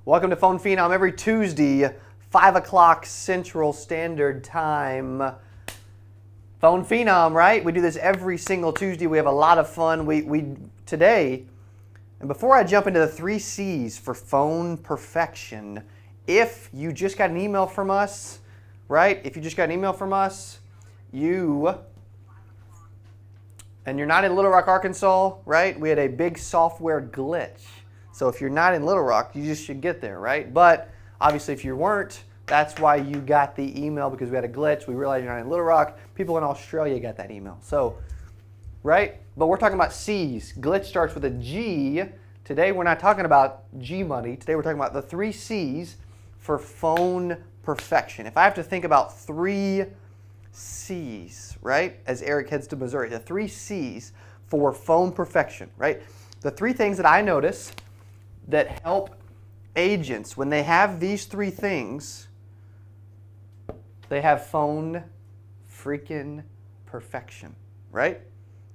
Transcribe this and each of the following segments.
Welcome to Phone Phenom every Tuesday, 5 o'clock Central Standard Time. Phone Phenom, right? We do this every single Tuesday. We have a lot of fun. Today, and before I jump into the 3 C's for phone perfection, if you just got an email from us, right? If you just got an email from us, and you're not in Little Rock, Arkansas, right? We had a big software glitch. So if you're not in Little Rock, you just should get there, right? But obviously if you weren't, that's why you got the email, because we had a glitch. We realized you're not in Little Rock. People in Australia got that email. So, right? But we're talking about C's. Glitch starts with a G. Today we're not talking about G money. Today we're talking about the 3 C's for phone perfection. If I have to think about 3 C's, right? As Eric heads to Missouri, the 3 C's for phone perfection, right? The 3 things that I notice that help agents when they have these 3 things, they have phone freaking perfection, right?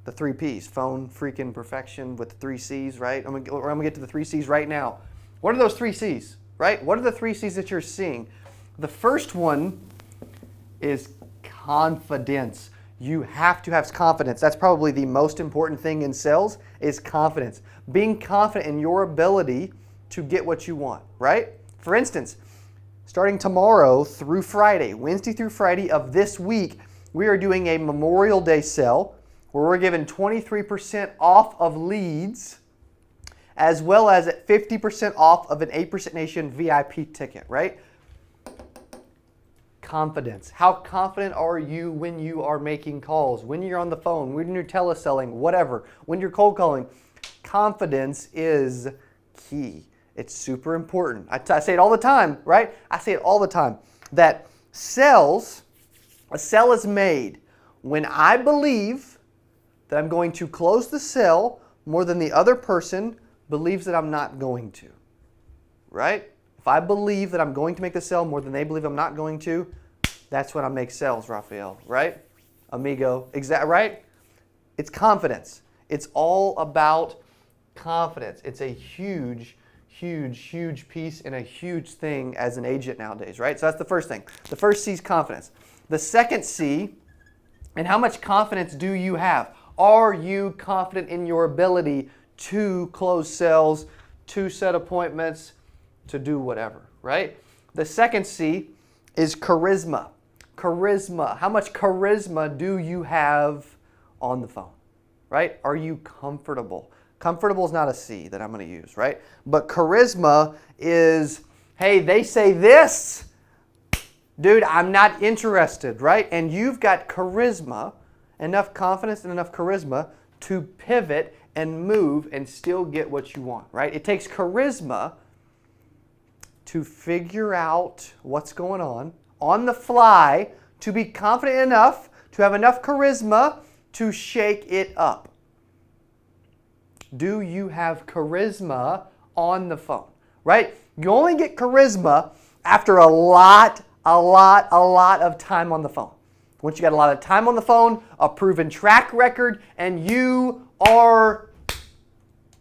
The 3 P's, phone freaking perfection with the 3 C's, right? I'm gonna get to the 3 C's right now. What are those 3 C's, right? What are the 3 C's that you're seeing? The first one is confidence. You have to have confidence. That's probably the most important thing in sales is confidence. Being confident in your ability to get what you want, right? For instance, starting tomorrow through Friday, Wednesday through Friday of this week, we are doing a Memorial Day sale where we're giving 23% off of leads as well as 50% off of an 8% Nation VIP ticket, right? Confidence. How confident are you when you are making calls, when you're on the phone, when you're teleselling, whatever, when you're cold calling? Confidence is key. It's super important. I say it all the time, right? I say it all the time that a sell is made when I believe that I'm going to close the sale more than the other person believes that I'm not going to, right? If I believe that I'm going to make the sale more than they believe I'm not going to, that's when I make sales, Raphael, right? Amigo, right? It's confidence. It's all about confidence. It's a huge, huge, huge piece and a huge thing as an agent nowadays, right? So that's the first thing. The first C is confidence. The second C, and how much confidence do you have? Are you confident in your ability to close sales, to set appointments, to do whatever, right? The second C is charisma. Charisma. How much charisma do you have on the phone, right? Are you comfortable? Comfortable is not a C that I'm going to use, right? But charisma is, hey, they say this, dude, I'm not interested, right? And you've got charisma, enough confidence and enough charisma to pivot and move and still get what you want, right? It takes charisma to figure out what's going on the fly, to be confident enough, to have enough charisma to shake it up. Do you have charisma on the phone, right? You only get charisma after a lot of time on the phone. Once you got a lot of time on the phone, a proven track record, and you are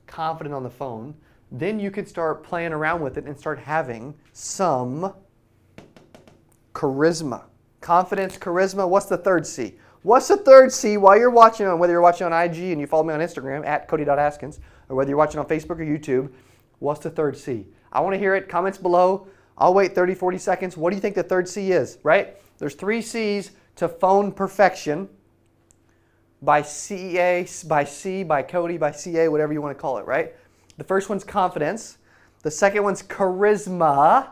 confident on the phone, then you can start playing around with it and start having some charisma. Confidence, charisma. What's the third C? What's the third C while you're watching, whether you're watching on IG and you follow me on Instagram at Cody.Askins, or whether you're watching on Facebook or YouTube, what's the third C? I want to hear it. Comments below. I'll wait 30, 40 seconds. What do you think the third C is, right? There's 3 C's to phone perfection by CA, by C, by Cody, by CA, whatever you want to call it, right? The first one's confidence. The second one's charisma.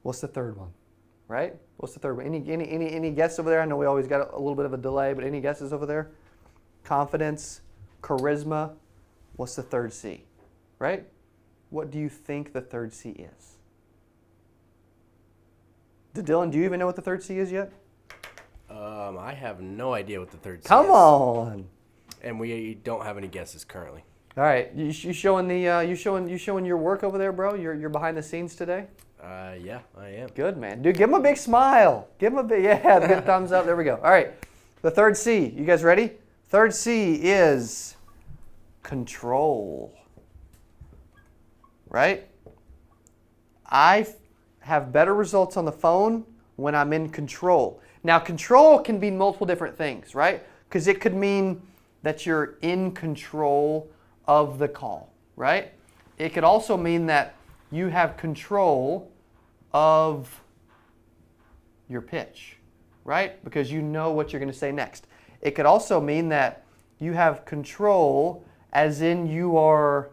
What's the third one, right? What's the third one? Any guesses over there? I know we always got a little bit of a delay, but any guesses over there? Confidence, charisma. What's the third C, right? What do you think the third C is? Dylan, do you even know what the third C is yet? I have no idea what the third C is. Come on. And we don't have any guesses currently. All right, you showing your work over there, bro? You're behind the scenes today. Yeah, I am. Good, man. Dude, give him a big smile. Give him a big, yeah, good thumbs up. There we go. All right, the third C. You guys ready? Third C is control. Right? have better results on the phone when I'm in control. Now, control can be multiple different things, right? Because it could mean that you're in control of the call, right? It could also mean that you have control of your pitch, right? Because you know what you're going to say next. It could also mean that you have control as in you are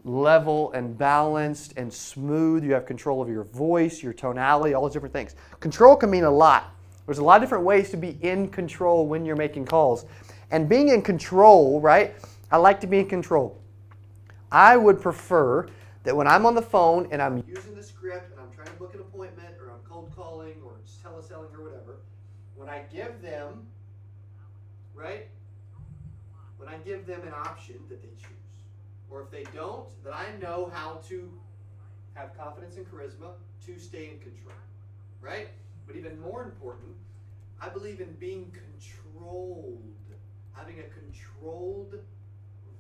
level and balanced and smooth. You have control of your voice, your tonality, all those different things. Control can mean a lot. There's a lot of different ways to be in control when you're making calls. And being in control, right? I like to be in control. I would prefer that when I'm on the phone and I'm using the script and I'm trying to book an appointment or I'm cold calling or just teleselling or whatever, when I give them, right? When I give them an option that they choose. Or if they don't, that I know how to have confidence and charisma to stay in control, right? But even more important, I believe in being controlled, having a controlled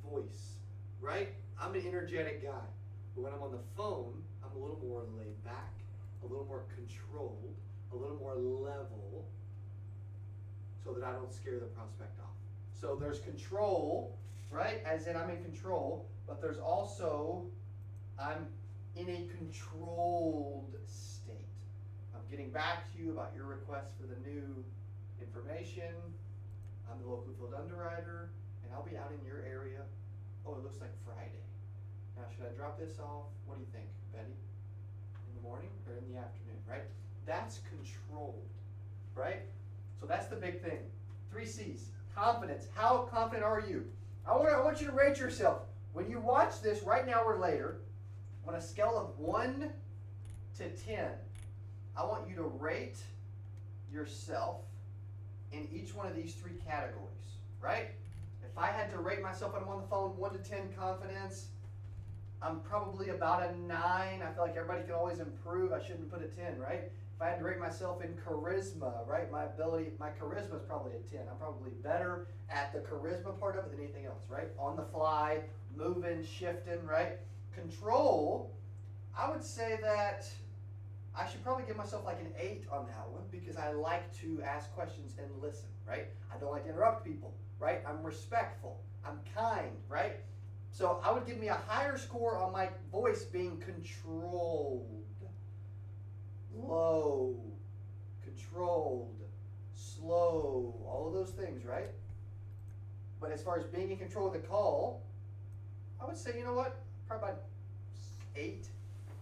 voice, right? I'm an energetic guy, but when I'm on the phone, I'm a little more laid back, a little more controlled, a little more level, so that I don't scare the prospect off. So there's control, right? As in I'm in control, but there's also I'm in a controlled state. I'm getting back to you about your request for the new information. I'm the local field underwriter, and I'll be out in your area. Oh, it looks like Friday. Now, should I drop this off? What do you think, Betty? In the morning or in the afternoon, right? That's controlled, right? So that's the big thing. 3 C's. Confidence. How confident are you? I want you to rate yourself. When you watch this right now or later, on a scale of 1 to 10, I want you to rate yourself in each one of these 3 categories, right? If I had to rate myself when I'm on the phone, 1 to 10 confidence, I'm probably about a 9. I feel like everybody can always improve. I shouldn't put a 10, right? If I had to rate myself in charisma, right? My charisma is probably a 10. I'm probably better at the charisma part of it than anything else, right? On the fly, moving, shifting, right? Control, I would say that I should probably give myself like an 8 on that one because I like to ask questions and listen, right? I don't like to interrupt people, right? I'm respectful. I'm kind, right? So I would give me a higher score on my voice being controlled. Low, controlled, slow, all of those things, right? But as far as being in control of the call, I would say, you know what? Probably about 8.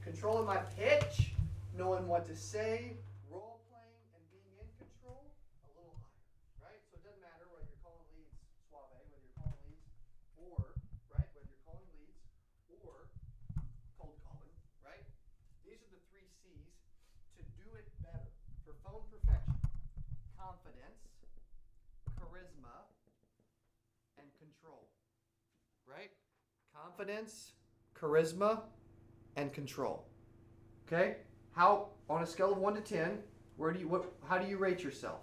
Controlling my pitch, knowing what to say, role playing, and being in control, a little higher, right? So it doesn't matter whether you're calling leads suave, whether you're calling leads or, right? Whether you're calling leads or cold calling, right? These are the 3 C's to do it better for phone perfection. Confidence, charisma, and control, right? Confidence, charisma, and control. Okay? How, on a scale of 1 to 10, how do you rate yourself?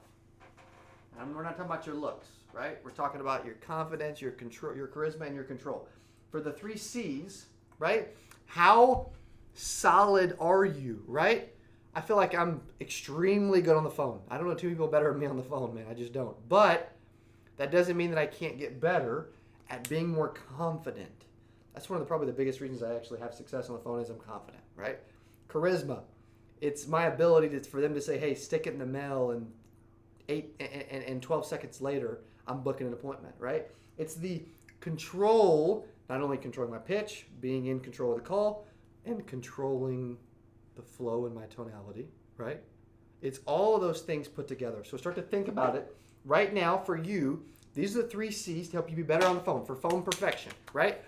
We're not talking about your looks, right? We're talking about your confidence, your control, your charisma, and your control. For the 3 C's, right? How solid are you, right? I feel like I'm extremely good on the phone. I don't know 2 people better than me on the phone, man. I just don't. But that doesn't mean that I can't get better at being more confident. That's one of probably the biggest reasons I actually have success on the phone is I'm confident, right? Charisma. It's my ability for them to say, hey, stick it in the mail, and 12 seconds later, I'm booking an appointment, right? It's the control, not only controlling my pitch, being in control of the call, and controlling the flow and my tonality, right? It's all of those things put together. So start to think about it. Right now, for you, these are the 3 C's to help you be better on the phone, for phone perfection, right?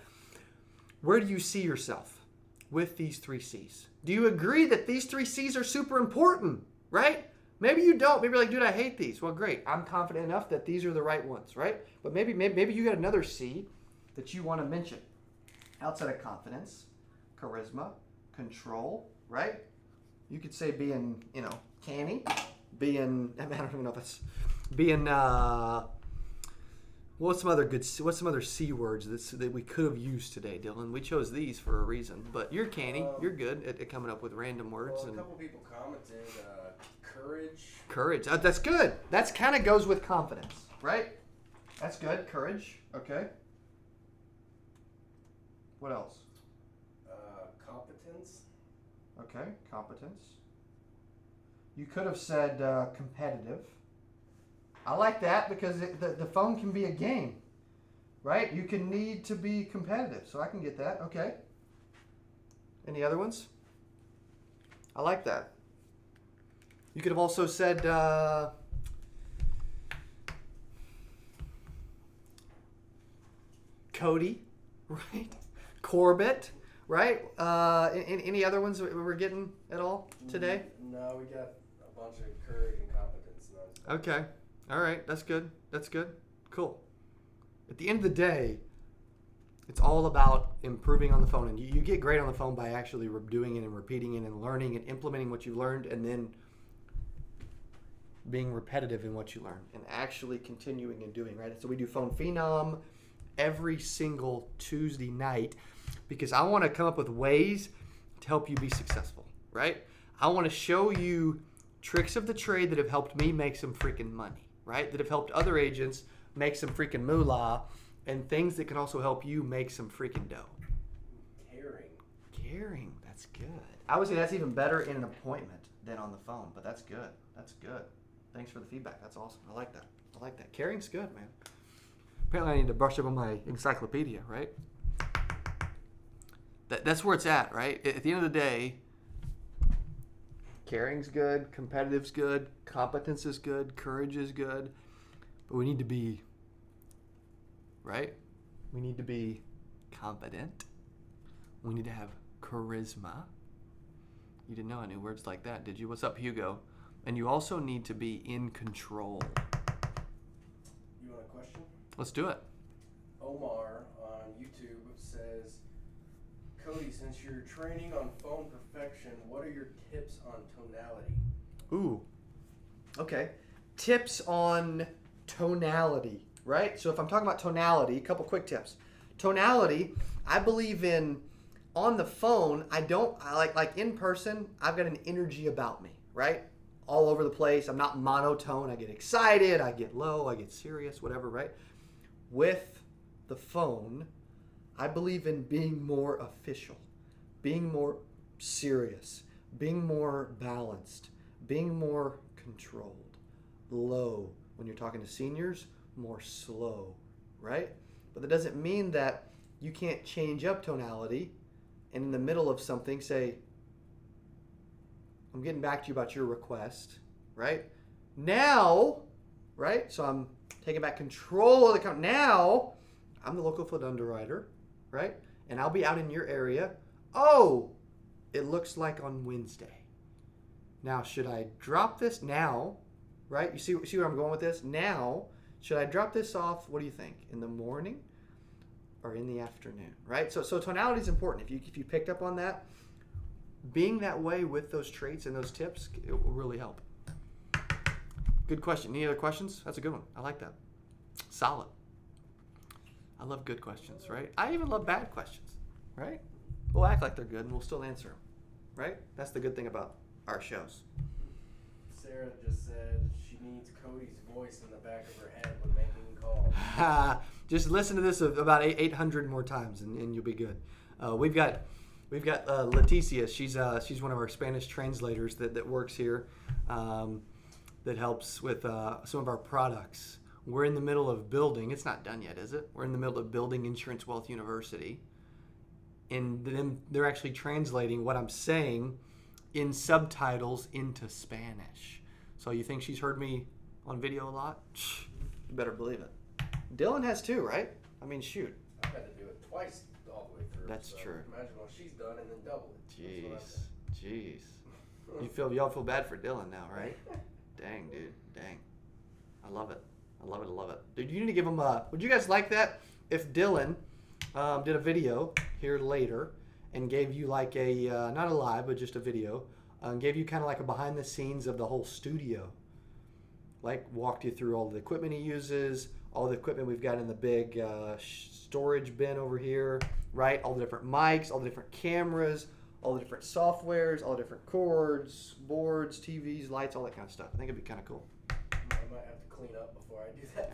Where do you see yourself with these 3 C's? Do you agree that these 3 C's are super important, right? Maybe you don't. Maybe you're like, dude, I hate these. Well, great. I'm confident enough that these are the right ones, right? But maybe you got another C that you want to mention outside of confidence, charisma, control, right? You could say being, canny, being, I don't even know if that's, being What's some other C words that we could have used today, Dylan? We chose these for a reason, but you're canny. You're good at coming up with random words. Well, a couple people commented, courage. Courage. That's good. That's kind of goes with confidence, right? That's good. Courage. Okay. What else? Competence. Okay. Competence. You could have said competitive. I like that because the phone can be a game, right? You can need to be competitive, so I can get that. Okay. Any other ones? I like that. You could have also said Cody, right? Corbett, right? Any other ones that we're getting at all today? No, we got a bunch of courage and competence. Okay. All right. That's good. That's good. Cool. At the end of the day, it's all about improving on the phone. And you get great on the phone by actually doing it and repeating it and learning and implementing what you've learned and then being repetitive in what you learn and actually continuing and doing, right? So we do Phone Phenom every single Tuesday night because I want to come up with ways to help you be successful, right? I want to show you tricks of the trade that have helped me make some freaking money, right? That have helped other agents make some freaking moolah and things that can also help you make some freaking dough. Caring, that's good. I would say that's even better in an appointment than on the phone, but that's good. That's good. Thanks for the feedback. That's awesome. I like that. Caring's good, man. Apparently I need to brush up on my encyclopedia, right? That's where it's at, right? At the end of the day, caring's good, competitive's good, competence is good, courage is good, but we need to be, right? We need to be confident. We need to have charisma. You didn't know any words like that, did you? What's up, Hugo? And you also need to be in control. You want a question? Let's do it. Omar on YouTube says, Cody, since you're training on phone perfection, what are your tips on tonality? Ooh. Okay. Tips on tonality, right? So if I'm talking about tonality, a couple quick tips. Tonality, I believe in on the phone, I like in person, I've got an energy about me, right? All over the place. I'm not monotone. I get excited, I get low, I get serious, whatever, right? With the phone, I believe in being more official, being more serious, being more balanced, being more controlled, low. When you're talking to seniors, more slow, right? But that doesn't mean that you can't change up tonality and in the middle of something say, I'm getting back to you about your request, right? Now, right? So I'm taking back control of the account. Now, I'm the local foot underwriter, right? And I'll be out in your area. Oh, it looks like on Wednesday. Now, should I drop this now, right? You see where I'm going with this? Now, should I drop this off, what do you think, in the morning or in the afternoon, right? So tonality is important. If you picked up on that, being that way with those traits and those tips, it will really help. Good question. Any other questions? That's a good one. I like that. Solid. I love good questions, right? I even love bad questions, right? We'll act like they're good and we'll still answer them, right? That's the good thing about our shows. Sarah just said she needs Cody's voice in the back of her head when making calls. Just listen to this about 800 more times and you'll be good. We've got Leticia. She's one of our Spanish translators that works here, that helps with some of our products. We're in the middle of building. It's not done yet, is it? We're in the middle of building Insurance Wealth University, and then they're actually translating what I'm saying in subtitles into Spanish. So you think she's heard me on video a lot? You better believe it. Dylan has too, right? I mean, shoot. I've had to do it twice all the way through. That's true. Imagine what she's done and then double it. Jeez. Y'all feel bad for Dylan now, right? Dang, dude. Dang. I love it. Dude, you need to give him would you guys like that if Dylan did a video here later and gave you like a, not a live, but just a video, and gave you kind of like a behind the scenes of the whole studio. Like walked you through all the equipment he uses, all the equipment we've got in the big storage bin over here, right? All the different mics, all the different cameras, all the different softwares, all the different cords, boards, TVs, lights, all that kind of stuff. I think it'd be kind of cool. I might have to clean up before I do that.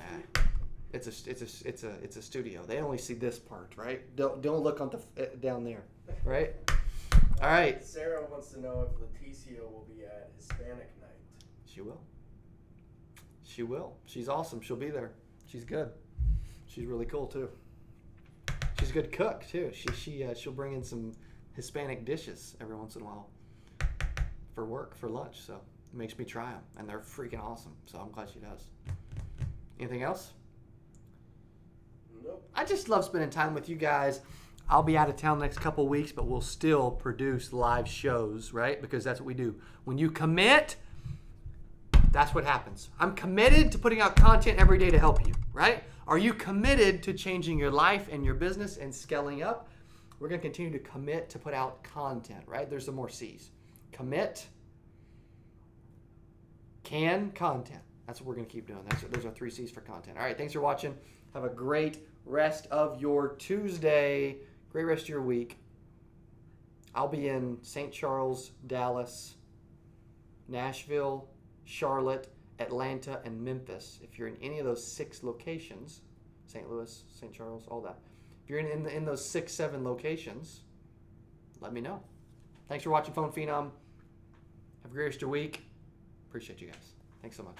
It's a studio. They only see this part, right? Don't look on the down there, right? All right. Sarah wants to know if Leticia will be at Hispanic night. She will. She will. She's awesome. She'll be there. She's good. She's really cool too. She's a good cook too. She'll bring in some Hispanic dishes every once in a while for lunch. So it makes me try them, and they're freaking awesome. So I'm glad she does. Anything else? Nope. I just love spending time with you guys. I'll be out of town the next couple weeks, but we'll still produce live shows, right? Because that's what we do. When you commit, that's what happens. I'm committed to putting out content every day to help you, right? Are you committed to changing your life and your business and scaling up? We're going to continue to commit to put out content, right? There's some more C's. Commit, content. That's what we're going to keep doing. Those are 3 C's for content. All right, thanks for watching. Have a great rest of your Tuesday. Great rest of your week. I'll be in St. Charles, Dallas, Nashville, Charlotte, Atlanta, and Memphis. If you're in any of those 6 locations, St. Louis, St. Charles, all that. If you're in those 6, 7 locations, let me know. Thanks for watching Phone Phenom. Have a great rest of your week. Appreciate you guys. Thanks so much.